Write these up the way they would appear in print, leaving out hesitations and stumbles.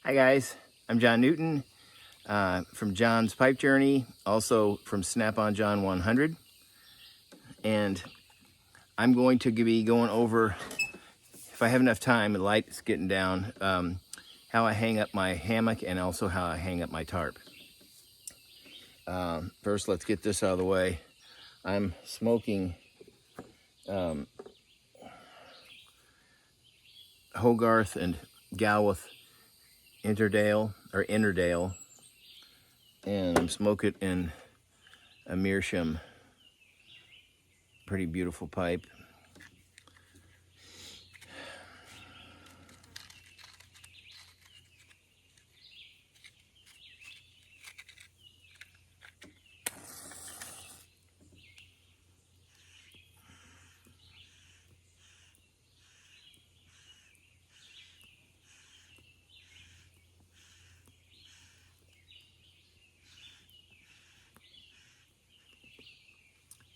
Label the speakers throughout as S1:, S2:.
S1: Hi guys, I'm John Newton from John's Pipe Journey, also from Snap-on John 100, and I'm going to be going over, if I have enough time, the light's getting down, how I hang up my hammock and also how I hang up my tarp. First, let's get this out of the way. I'm smoking Hogarth and Galworth Interdale, and I'm smoking in a Meerschaum, pretty beautiful pipe.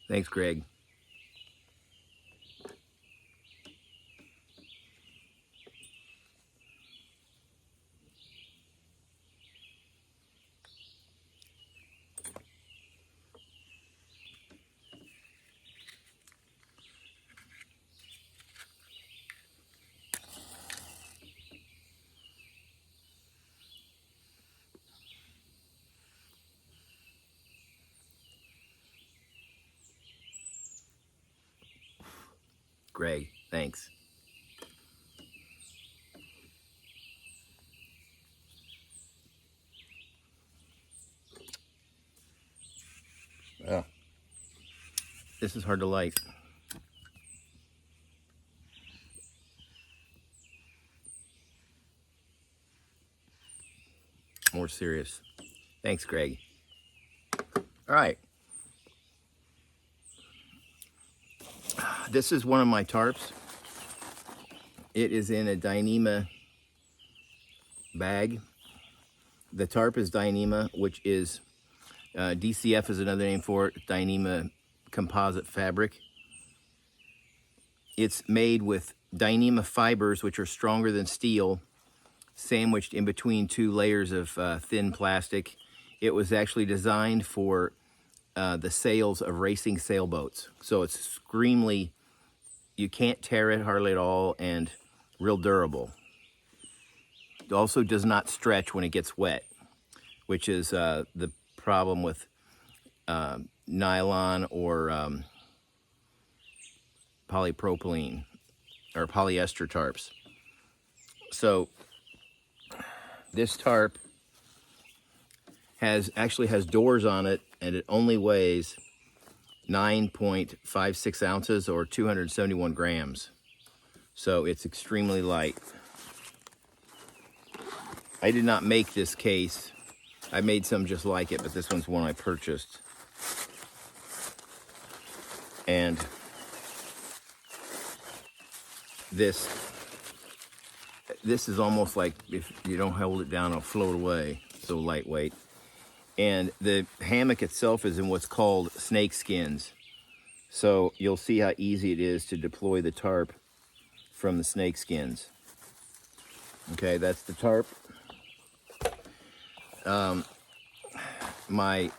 S1: Thanks, Greg. Greg, thanks. Oh, this is hard to light. More serious. Thanks, Greg. All right. This is one of my tarps. It is in a Dyneema bag. The tarp is Dyneema, which is DCF is another name for it, Dyneema composite fabric. It's made with Dyneema fibers, which are stronger than steel, sandwiched in between two layers of thin plastic. It was actually designed for the sails of racing sailboats. So it's extremely, you can't tear it hardly at all, and real durable. It also does not stretch when it gets wet, which is the problem with nylon or polypropylene or polyester tarps. So this tarp actually has doors on it, and it only weighs 9.56 ounces or 271 grams. So it's extremely light. I did not make this case. I made some just like it, but this one's one I purchased. And this is almost like if you don't hold it down, it'll float away. So lightweight. And the hammock itself is in what's called snake skins. So you'll see how easy it is to deploy the tarp from the snake skins. Okay, that's the tarp. My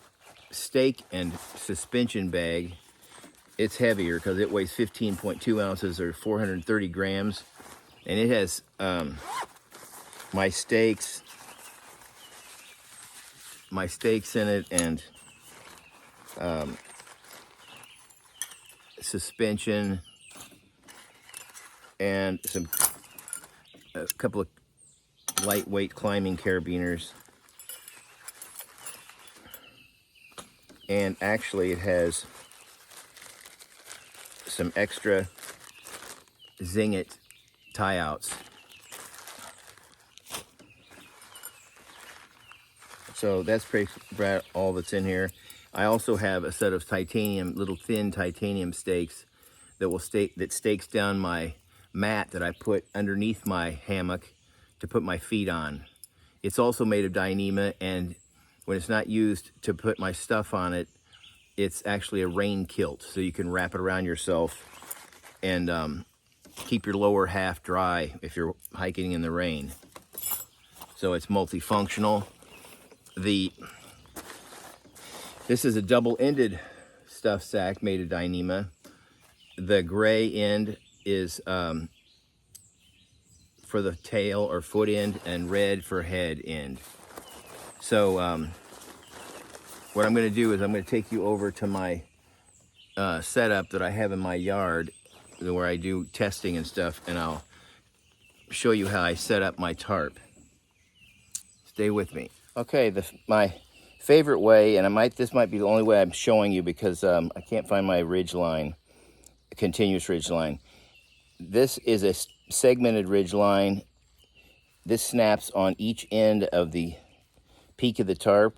S1: stake and suspension bag, it's heavier because it weighs 15.2 ounces or 430 grams. And it has my stakes in it, and suspension, and a couple of lightweight climbing carabiners. And actually it has some extra Zing-It tie-outs. So that's pretty much all that's in here. I also have a set of titanium, little thin titanium stakes that stakes down my mat that I put underneath my hammock to put my feet on. It's also made of Dyneema, and when it's not used to put my stuff on it, it's actually a rain kilt, so you can wrap it around yourself and keep your lower half dry if you're hiking in the rain. so it's multifunctional. This is a double-ended stuffed sack made of Dyneema. The gray end is for the tail or foot end, and red for head end. So what I'm going to do is I'm going to take you over to my setup that I have in my yard where I do testing and stuff, and I'll show you how I set up my tarp. Stay with me. Okay, my favorite way, and this might be the only way I'm showing you because I can't find my ridge line, continuous ridge line. This is a segmented ridge line. This snaps on each end of the peak of the tarp.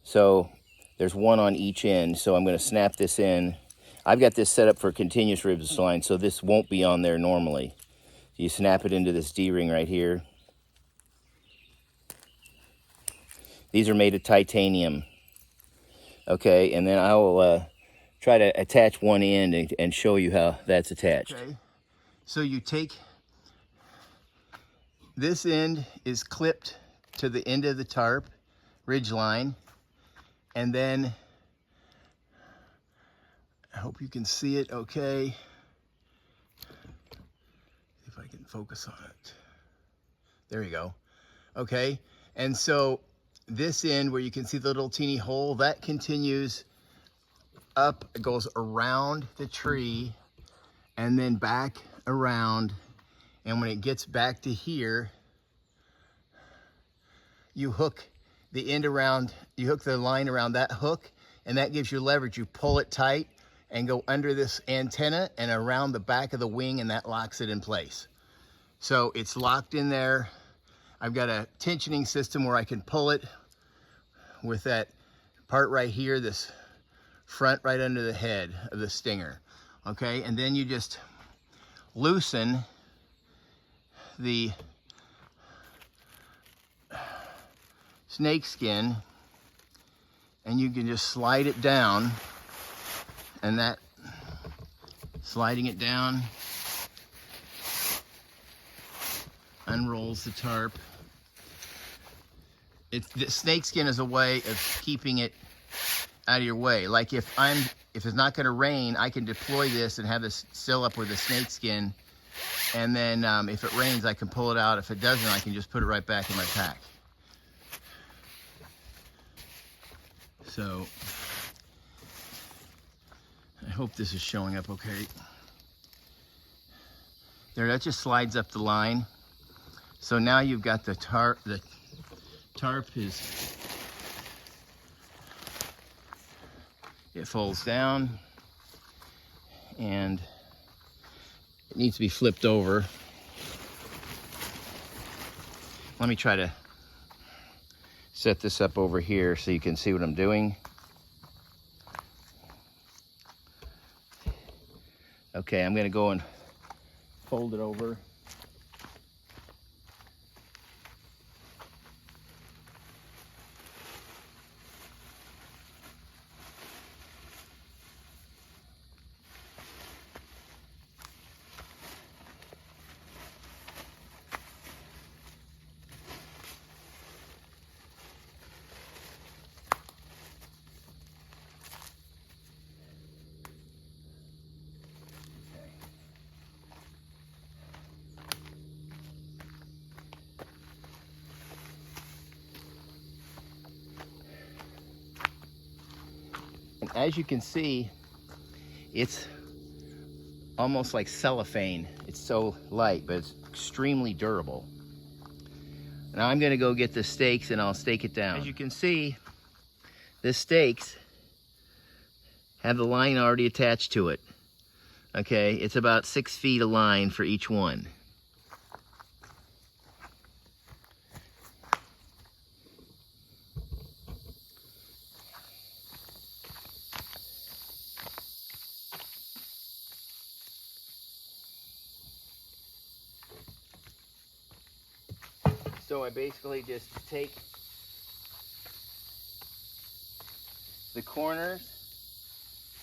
S1: So there's one on each end. So I'm going to snap this in. I've got this set up for continuous ridge line, so this won't be on there normally. You snap it into this D-ring right here. These are made of titanium. Okay, and then I will try to attach one end and show you how that's attached. Okay. So you take, this end is clipped to the end of the tarp ridge line, and then I hope you can see it okay. If I can focus on it. There you go. Okay, and so this end where you can see the little teeny hole, that continues up, it goes around the tree and then back around, and when it gets back to here, you hook the end around, you hook the line around that hook, and that gives you leverage. You pull it tight and go under this antenna and around the back of the wing, and that locks it in place. So it's locked in there. I've got a tensioning system where I can pull it with that part right here, this front right under the head of the stinger. Okay, and then you just loosen the snake skin, and you can just slide it down, and that sliding it down unrolls the tarp. The snake skin is a way of keeping it out of your way. Like if it's not going to rain, I can deploy this and have this still up with the snake skin, and then if it rains, I can pull it out. If it doesn't, I can just put it right back in my pack. So I hope this is showing up okay. There, that just slides up the line. So now you've got the tarp is, it folds down and it needs to be flipped over. Let me try to set this up over here so you can see what I'm doing. Okay, I'm gonna go and fold it over. And as you can see, it's almost like cellophane. It's so light, but it's extremely durable. Now I'm gonna go get the stakes and I'll stake it down. As you can see, the stakes have the line already attached to it. Okay, it's about 6 feet of line for each one. So I basically just take the corners.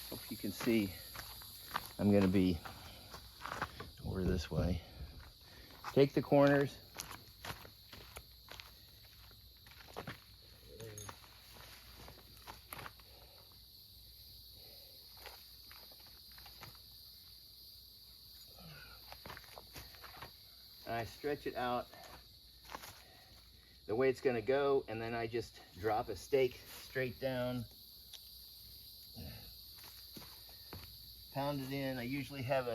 S1: Hope you can see. I'm going to be over this way. Take the corners I stretch it out the way it's going to go, and then I just drop a stake straight down, pound it in. I usually have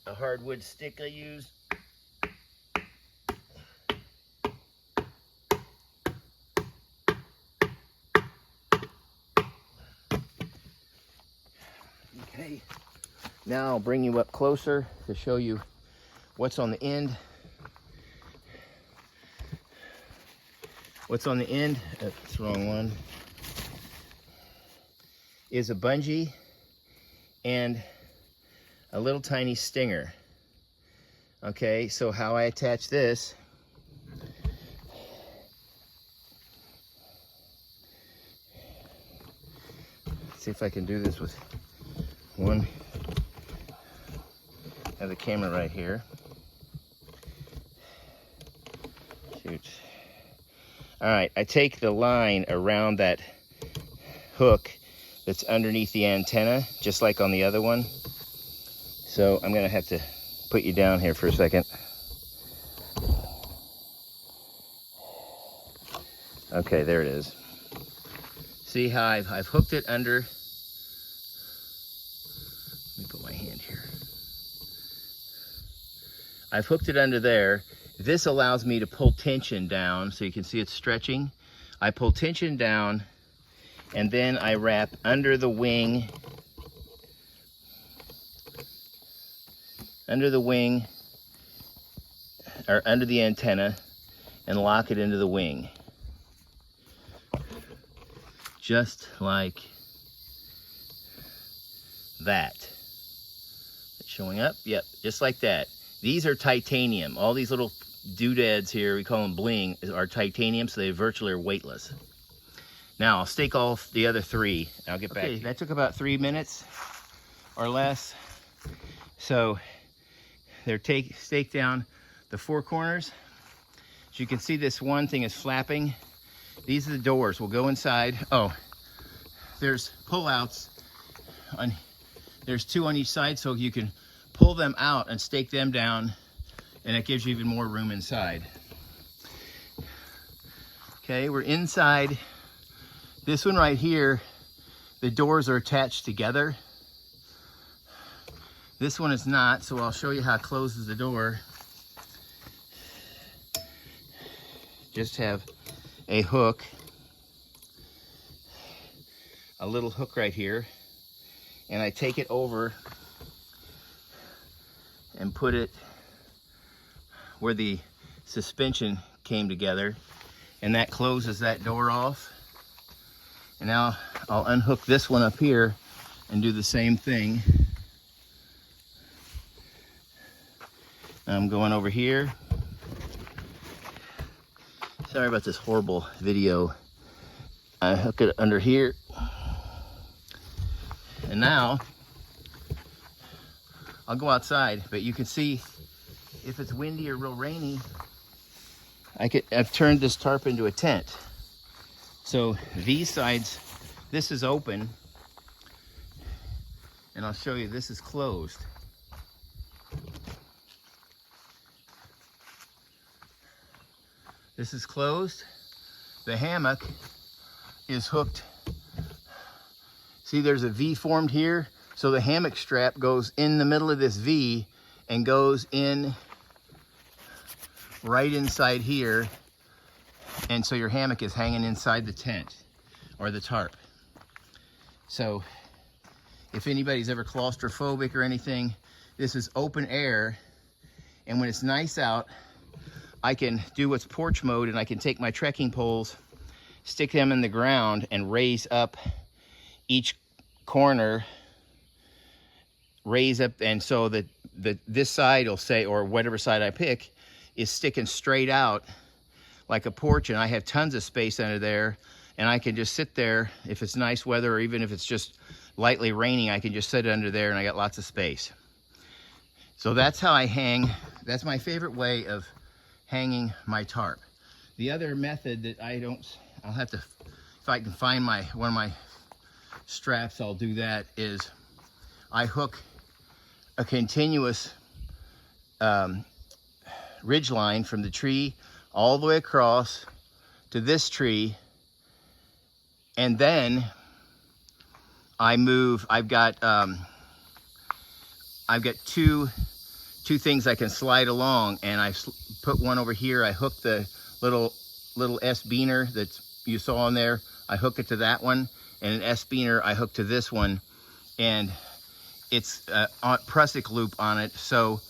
S1: a hardwood stick I use. Okay, now I'll bring you up closer to show you what's on the end. What's on the end, that's the wrong one, is a bungee and a little tiny stinger. Okay, so how I attach this, see if I can do this with one. I have the camera right here. Shoot. All right, I take the line around that hook that's underneath the antenna, just like on the other one. So I'm gonna have to put you down here for a second. Okay, there it is. See how I've hooked it under. Let me put my hand here. I've hooked it under there. This allows me to pull tension down, so you can see it's stretching. I pull tension down, and then I wrap under the wing, or under the antenna, and lock it into the wing. Just like that. It's showing up? Yep, just like that. These are titanium. All these little doodads here, we call them bling, are titanium, so they virtually are weightless. Now I'll stake all the other three. I'll get back to you. That took about 3 minutes or less. So they're staked down the four corners. As you can see, this one thing is flapping. These are the doors. We'll go inside. Oh, there's pullouts. There's two on each side, so you can pull them out and stake them down, and it gives you even more room inside. Okay, we're inside. This one right here, the doors are attached together. This one is not, so I'll show you how it closes the door. Just have a hook, a little hook right here, and I take it over and put it where the suspension came together, and that closes that door off. And now I'll unhook this one up here and do the same thing. I'm going over here. Sorry about this horrible video. I hook it under here. And now I'll go outside, but you can see if it's windy or real rainy, I've turned this tarp into a tent. So these sides, this is open, and I'll show you this is closed. This is closed. The hammock is hooked. See, there's a V formed here. So the hammock strap goes in the middle of this V and goes in right inside here. And so your hammock is hanging inside the tent or the tarp. So if anybody's ever claustrophobic or anything, this is open air. And when it's nice out, I can do what's porch mode, and I can take my trekking poles, stick them in the ground, and raise up each corner, raise up, and so that this side will say, or whatever side I pick, is sticking straight out like a porch, and I have tons of space under there, and I can just sit there if it's nice weather, or even if it's just lightly raining, I can just sit under there and I got lots of space. So that's how I hang. That's my favorite way of hanging my tarp. The other method that I'll have to, if I can find one of my straps, I'll do that, is I hook a continuous ridge line from the tree all the way across to this tree. And then I move, I've got two things I can slide along, and I put one over here. I hook the little S beaner that you saw on there. I hook it to that one, and an S beaner I hook to this one, and it's a prusik loop on it, so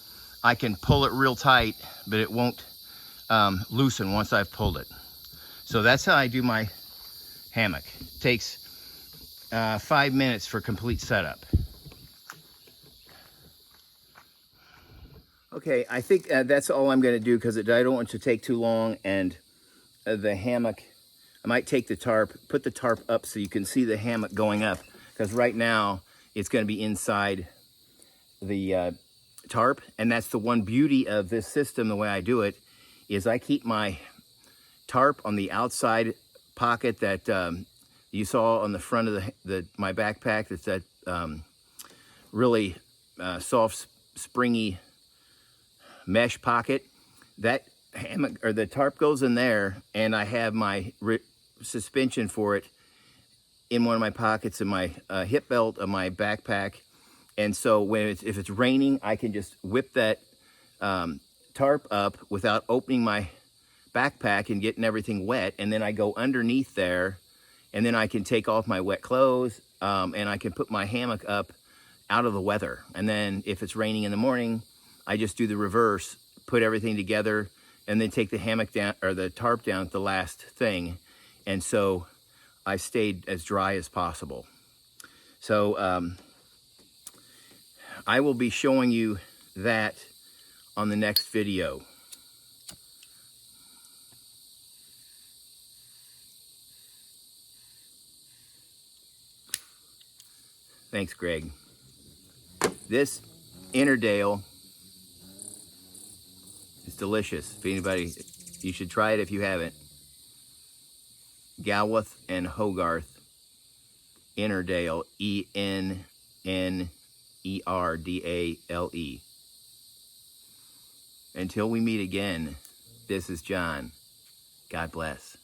S1: I can pull it real tight, but it won't loosen once I've pulled it. So that's how I do my hammock. It takes 5 minutes for complete setup. Okay, I think that's all I'm going to do, because I don't want it to take too long. And the hammock, I might take the tarp, put the tarp up so you can see the hammock going up, because right now it's going to be inside the tarp. And that's the one beauty of this system. The way I do it is I keep my tarp on the outside pocket that you saw on the front of my backpack. It's that really soft, springy mesh pocket. That hammock or the tarp goes in there, and I have my suspension for it in one of my pockets in my hip belt of my backpack. And so if it's raining, I can just whip that tarp up without opening my backpack and getting everything wet, and then I go underneath there, and then I can take off my wet clothes, and I can put my hammock up out of the weather. And then if it's raining in the morning, I just do the reverse, put everything together, and then take the hammock down, or the tarp down at the last thing. And so I stayed as dry as possible. So I will be showing you that on the next video. Thanks, Greg. This Innerdale is delicious. If anybody, you should try it if you haven't. Galworth and Hogarth Innerdale, Ennerdale. Until we meet again, this is John. God bless.